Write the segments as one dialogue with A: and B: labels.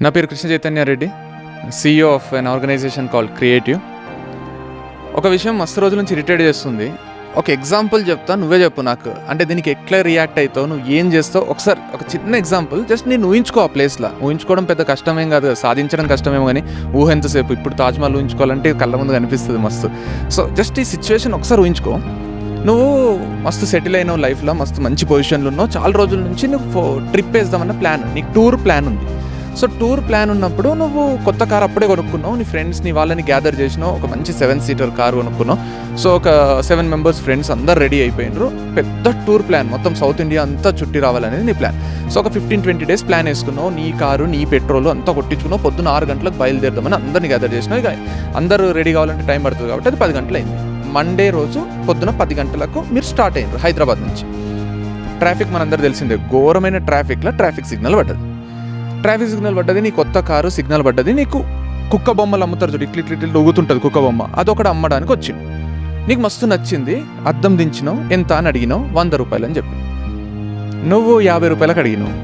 A: నా పేరు Krishna Chaitanya Reddy, CEO of an organisation called creative. ఒక విషయం మస్తు రోజుల నుంచి ఇరిటేట్ చేస్తుంది. ఒక ఎగ్జాంపుల్ చెప్తా, నువ్వే చెప్పు నాకు. అంటే దీనికి ఎట్లా రియాక్ట్ అవుతావు, నువ్వు ఏం చేస్తావు, ఒకసారి ఒక చిన్న ఎగ్జాంపుల్ జస్ట్ నేను ఊహించుకో. ఆ ప్లేస్లో ఊహించుకోవడం పెద్ద కష్టమేం కాదు కదా, సాధించడం కష్టమేమో, కానీ ఊహ ఎంతసేపు. ఇప్పుడు తాజ్మహల్ ఊహించుకోవాలంటే కళ్ళ ముందు కనిపిస్తుంది మస్తు. సో జస్ట్ ఈ సిచ్యువేషన్ ఒకసారి ఊహించుకో. నువ్వు మస్తు సెటిల్ అయినావు లైఫ్లో, మస్తు మంచి పొజిషన్లో ఉన్నావు, చాలా రోజుల నుంచి నువ్వు ట్రిప్ వేద్దామన్న ప్లాన్, నీకు టూర్ ప్లాన్ ఉంది. సో టూర్ ప్లాన్ ఉన్నప్పుడు నువ్వు కొత్త కార్ అప్పుడే కొనుక్కున్నావు, నీ ఫ్రెండ్స్ని వాళ్ళని గ్యాదర్ చేసినావు, ఒక మంచి 7-సీటర్ కార్ కొనుక్కున్నావు. సో ఒక 7 మెంబర్స్ ఫ్రెండ్స్ అందరు రెడీ అయిపోయినారు. పెద్ద టూర్ ప్లాన్, మొత్తం సౌత్ ఇండియా అంతా చుట్టి రావాలనేది నీ ప్లాన్. సో ఒక 15-20 డేస్ ప్లాన్ వేసుకున్నావు. నీ కారు, నీ పెట్రోల్ అంతా కొట్టించుకున్నావు. పొద్దున్న 6 గంటలకు బయలుదేరదామని అందరిని గ్యాదర్ చేసినావు. ఇక అందరూ రెడీ కావాలంటే టైం పడుతుంది కాబట్టి అది 10 గంటలు అయింది. మండే రోజు పొద్దున 10 గంటలకు మీరు స్టార్ట్ అయ్యారు హైదరాబాద్ నుంచి. ట్రాఫిక్ మనందరూ తెలిసిందే, ఘోరమైన ట్రాఫిక్లో ట్రాఫిక్ సిగ్నల్ పడ్డది. నీ కొత్త కారు సిగ్నల్ పడ్డది. నీకు కుక్క బొమ్మలు అమ్ముతారు చూడు, ఇట్లా ఊగుతుంటుంది కుక్క బొమ్మ, అదొకటి అమ్మడానికి వచ్చింది. నీకు మస్తు నచ్చింది, అద్దం దించినావు. ఎంత అని అడిగినావు? 100 రూపాయలు అని చెప్పి. నువ్వు 50 రూపాయలకు అడిగినావు.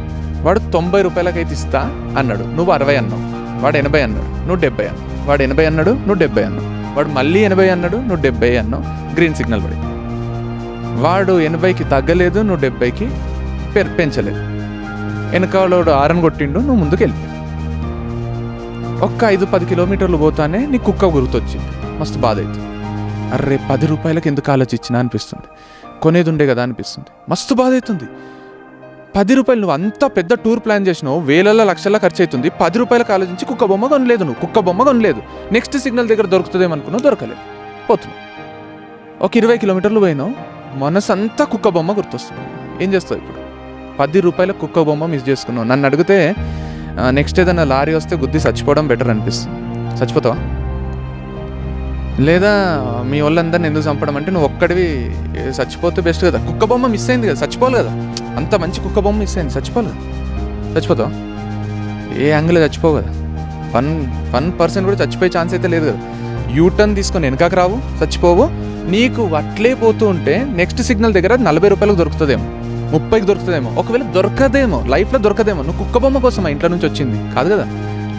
A: వాడు 90 రూపాయలకైతే ఇస్తా అన్నాడు. నువ్వు 60 అన్నావు. వాడు 80 అన్నాడు, నువ్వు 70 అన్నావు. వాడు 80 అన్నాడు, నువ్వు 70 అన్నావు. వాడు మళ్ళీ 80 అన్నాడు, నువ్వు 70 అన్నావు. గ్రీన్ సిగ్నల్ పడి వాడు 80కి తగ్గలేదు, నువ్వు 70కి పెంచలేదు. వెనకాలోడు ఆరన్ కొట్టిండు, నువ్వు ముందుకు వెళ్ళి ఒక్క 5-10 కిలోమీటర్లు పోతానే నీ కుక్క గుర్తొచ్చింది. మస్తు బాధ అవుతుంది. అర్రే 10 రూపాయలకి ఎందుకు ఆలోచించినా అనిపిస్తుంది, కొనేది ఉండే కదా అనిపిస్తుంది. మస్తు బాధ అవుతుంది. 10 రూపాయలు, నువ్వు అంత పెద్ద టూర్ ప్లాన్ చేసినావు, వేలల్లో లక్షల్లో ఖర్చు అవుతుంది. 10 రూపాయలకు ఆలోచించి కుక్క బొమ్మ కొనలేదు. నువ్వు కుక్క బొమ్మ కొనలేదు. నెక్స్ట్ సిగ్నల్ దగ్గర దొరుకుతుందేమనుకున్నావు, దొరకలేదు, పోతున్నావు. ఒక 20 కిలోమీటర్లు పోయినావు, మనసు అంతా కుక్క బొమ్మ గుర్తొస్తుంది. ఏం చేస్తావు ఇప్పుడు? 10 రూపాయల కుక్క బొమ్మ మిస్ చేసుకున్నావు. నన్ను అడిగితే నెక్స్ట్ ఏదైనా లారీ వస్తే గుద్ది చచ్చిపోవడం బెటర్ అనిపిస్తుంది. చచ్చిపోతావా? లేదా మీ వాళ్ళందరిని ఎందుకు చంపడం అంటే నువ్వు ఒక్కడివి చచ్చిపోతే బెస్ట్ కదా. కుక్క బొమ్మ మిస్ అయింది కదా, చచ్చిపోవాలి కదా. అంత మంచి కుక్క బొమ్మ మిస్ అయింది, చచ్చిపోవాలి కదా. చచ్చిపోతావా? ఏ యాంగిల్ చచ్చిపోవు కదా. 1% కూడా చచ్చిపోయే ఛాన్స్ అయితే లేదు కదా. యూటర్న్ తీసుకొని వెనకాక రావు, చచ్చిపోవు. నీకు అట్లే పోతూ ఉంటే నెక్స్ట్ సిగ్నల్ దగ్గర 40 రూపాయలకు దొరుకుతుందేమో, 30కి దొరుకుతుందేమో. ఒకవేళ దొరకదేమో, లైఫ్లో దొరకదేమో. నువ్వు కుక్క బొమ్మ కోసం ఇంట్లో నుంచి వచ్చింది కాదు కదా.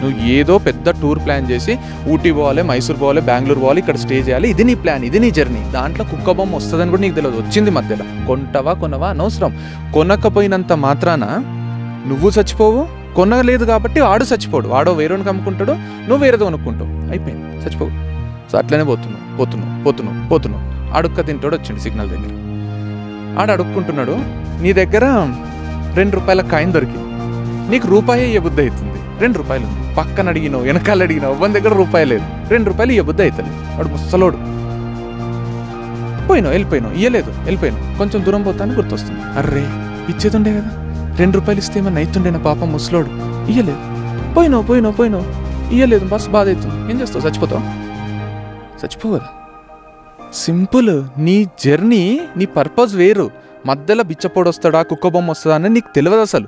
A: నువ్వు ఏదో పెద్ద టూర్ ప్లాన్ చేసి ఊటీ పోవాలి, మైసూర్ పోవాలి, బెంగళూరు పోవాలి, ఇక్కడ స్టే చేయాలి, ఇది నీ ప్లాన్, ఇది నీ జర్నీ. దాంట్లో కుక్క బొమ్మ వస్తుందని కూడా నీకు తెలియదు. వచ్చింది మధ్యలో. కొనవా అనవసరం. కొనకపోయినంత మాత్రాన నువ్వు చచ్చిపోవు. కొనలేదు కాబట్టి వాడు చచ్చిపోడు. వాడో వేరేకి అమ్ముకుంటాడు, నువ్వు వేరేదో కొనుక్కుంటావు, అయిపోయింది, చచ్చిపోవు. సో అట్లనే పోతున్నావు. అడుక్క తింటాడు వచ్చిండు సిగ్నల్ దగ్గర. ఆడు అడుక్కుంటున్నాడు. నీ దగ్గర 2 రూపాయల కాయిన్ దొరికింది. నీకు రూపాయే ఇవ్వబుద్ధి అవుతుంది. 2 రూపాయలు ఉంది. పక్కన అడిగినావు, వెనకాల అడిగినావు, మన దగ్గర రూపాయి లేదు. 2 రూపాయలు ఇవ్వబుద్ధి అవుతుంది. వాడు ముసలోడు. వెళ్ళిపోయినావు, వెళ్ళిపోయాను. కొంచెం దూరం పోతాను గుర్తొస్తుంది. అర్రే ఇచ్చేతుండే కదా, 2 రూపాయలు ఇస్తే ఏమన్నా అవుతుండే నా పాపం ముసలోడు. ఇయ్యలేదు. పోయినావు, ఇయ్యలేదు. బస్ బాధ అవుతుంది. ఏం చేస్తావు? చచ్చిపోవు కదా. సింపుల్. నీ జర్నీ, నీ పర్పస్ వేరు. మధ్యలో బిచ్చపోడు వస్తాడా, కుక్క బొమ్మ వస్తుందా అని నీకు తెలియదు అసలు.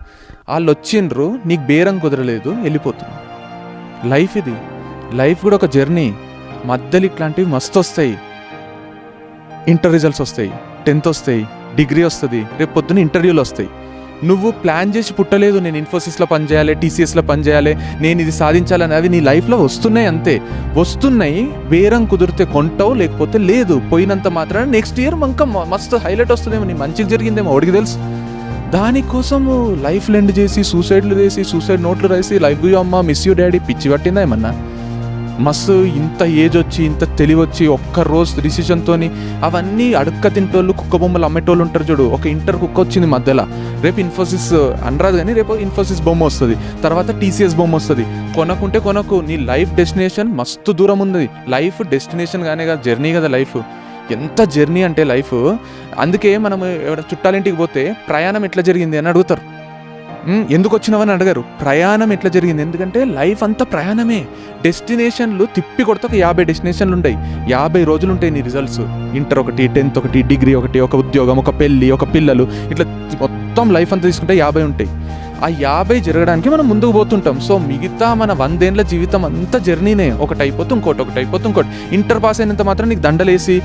A: వాళ్ళు వచ్చిండ్రు, నీకు బేరం కుదరలేదు, వెళ్ళిపోతున్నావు. లైఫ్ ఇది. లైఫ్ కూడా ఒక జర్నీ. మధ్యలో ఇట్లాంటివి మస్తు వస్తాయి. ఇంటర్ రిజల్ట్స్ వస్తాయి, 10th వస్తాయి, డిగ్రీ వస్తుంది, రేపు పొద్దున్న ఇంటర్వ్యూలు వస్తాయి. నువ్వు ప్లాన్ చేసి పుట్టలేదు. నేను ఇన్ఫోసిస్లో పనిచేయాలి, TCSలో పనిచేయాలి, నేను ఇది సాధించాలని. అవి నీ లైఫ్లో వస్తున్నాయి, అంతే వస్తున్నాయి. బేరం కుదిరితే కొంటావు, లేకపోతే లేదు. పోయినంత మాత్రాన నెక్స్ట్ ఇయర్ ఇంకా మస్తు హైలైట్ వస్తుందేమో, నీ మంచిగా జరిగిందేమో, ఒడికి తెలుసు. దానికోసము లైఫ్ లెండ్ చేసి సూసైడ్లు చేసి, సూసైడ్ నోట్లు రాసి, లైఫ్ యూ అమ్మ, మిస్ యూ డాడీ, పిచ్చి పట్టిందా ఏమన్నా? మస్తు ఇంత ఏజ్ వచ్చి, ఇంత తెలివచ్చి, ఒక్కరోజు డిసిషన్తో అవన్నీ అడుక్క తింటోళ్ళు, కుక్క బొమ్మలు అమ్మేటోళ్ళు ఉంటారు చూడు. ఒక ఇంటర్ కుక్క వచ్చింది మధ్యలో. రేపు ఇన్ఫోసిస్ అనరాదు కానీ రేపు ఇన్ఫోసిస్ బొమ్మ వస్తుంది, తర్వాత TCS బొమ్మ వస్తుంది. కొనకుంటే కొనకు. నీ లైఫ్ డెస్టినేషన్ మస్తు దూరం ఉంది. లైఫ్ డెస్టినేషన్ కానీ కదా, జర్నీ కదా లైఫ్. ఎంత జర్నీ అంటే లైఫ్. అందుకే మనం ఎవరైనా చుట్టాలింటికి పోతే ప్రయాణం ఎట్లా జరిగింది అని అడుగుతారు. ఎందుకు వచ్చినావని అడగారు, ప్రయాణం ఎట్లా జరిగింది. ఎందుకంటే లైఫ్ అంతా ప్రయాణమే. డెస్టినేషన్లు తిప్పి కొడితే ఒక 50 డెస్టినేషన్లు ఉంటాయి. 50 రోజులు ఉంటాయి నీ రిజల్ట్స్. ఇంటర్ ఒకటి, 10th ఒకటి, డిగ్రీ ఒకటి, ఒక ఉద్యోగం, ఒక పెళ్ళి, ఒక పిల్లలు, ఇట్లా మొత్తం లైఫ్ అంతా తీసుకుంటే 50 ఉంటాయి. ఆ 50 జరగడానికి మనం ముందుకు పోతుంటాం. సో మిగతా మన 100 ఏళ్ళ జీవితం అంతా జర్నీనే, ఒకటి అయిపోతే ఇంకోటి. ఇంటర్ పాస్ అయినంత మాత్రం నీకు దండలేసి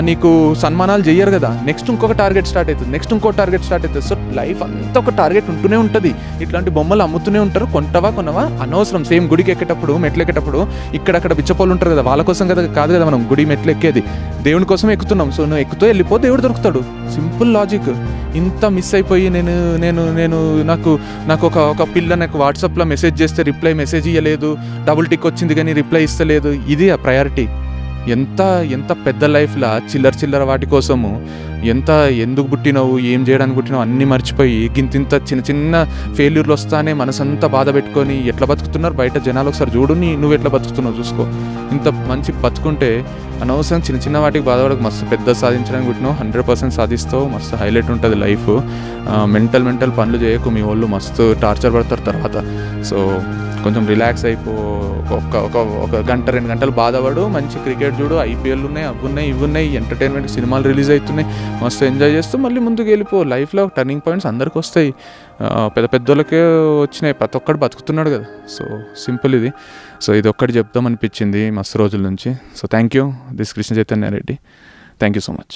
A: నీకు సన్మానాలు చేయరు కదా. నెక్స్ట్ ఇంకొక టార్గెట్ స్టార్ట్ అవుతుంది, నెక్స్ట్ ఇంకో టార్గెట్ స్టార్ట్ అవుతుంది. సో లైఫ్ అంతా ఒక టార్గెట్ ఉంటూనే ఉంటుంది. ఇట్లాంటి బొమ్మలు అమ్ముతూనే ఉంటారు, కొంటవా అనవసరం. సేమ్ గుడికి ఎక్కేటప్పుడు, మెట్లు ఎక్కేటప్పుడు ఇక్కడక్కడ బిచ్చపోలు ఉంటారు కదా, వాళ్ళ కోసం కాదు కదా మనం గుడి మెట్లు ఎక్కేది, దేవుని కోసం ఎక్కుతున్నాం. సో నువ్వు ఎక్కుతూ వెళ్ళిపో, దేవుడు దొరుకుతాడు. Simple logic. ఇంత మిస్ అయిపోయి నాకు ఒక పిల్ల నాకు వాట్సాప్లో మెసేజ్ చేస్తే మెసేజ్ ఇవ్వలేదు, డబుల్ టిక్ వచ్చింది కానీ రిప్లై ఇస్తలేదు. ఇది ఆ ప్రయారిటీ. ఎంత పెద్ద లైఫ్లో చిల్లర వాటి కోసము ఎందుకు పుట్టినావు, ఏం చేయడానికి పుట్టినావు అన్నీ మర్చిపోయి గింతింత చిన్న ఫెయిల్యూర్లు వస్తానే మనసంతా బాధ పెట్టుకొని ఎట్లా బతుకుతున్నారు బయట జనాలు. ఒకసారి చూడు, నువ్వు ఎట్లా బతుకుతున్నావు చూసుకో. ఇంత మంచి బతుకుంటే అనవసరం చిన్న వాటికి బాధపడకు. మస్తు పెద్ద సాధించడానికి పుట్టినావు, 100% సాధిస్తావు. మస్తు హైలైట్ ఉంటుంది లైఫ్. మెంటల్ పనులు చేయకు, మీ వాళ్ళు మస్తు టార్చర్ పడతారు తర్వాత. సో కొంచెం రిలాక్స్ అయిపో. ఒక గంట 2 గంటలు బాధపడు, మంచి క్రికెట్ చూడు, ఐపీఎల్ ఉన్నాయి, ఇవి ఉన్నాయి, ఎంటర్టైన్మెంట్ సినిమాలు రిలీజ్ అవుతున్నాయి, మస్తు ఎంజాయ్ చేస్తూ మళ్ళీ ముందుకు వెళ్ళిపో. లైఫ్లో టర్నింగ్ పాయింట్స్ అందరికి వస్తాయి, పెద్దోళ్ళకే వచ్చినాయి, ప్రతి ఒక్కడు బతుకుతున్నాడు కదా. సో సింపుల్ ఇది. సో ఇది ఒక్కటి చెప్దాం అనిపించింది మస్తు రోజుల నుంచి. So thank you, this Krishna Chaitanya Reddy. Thank you so much.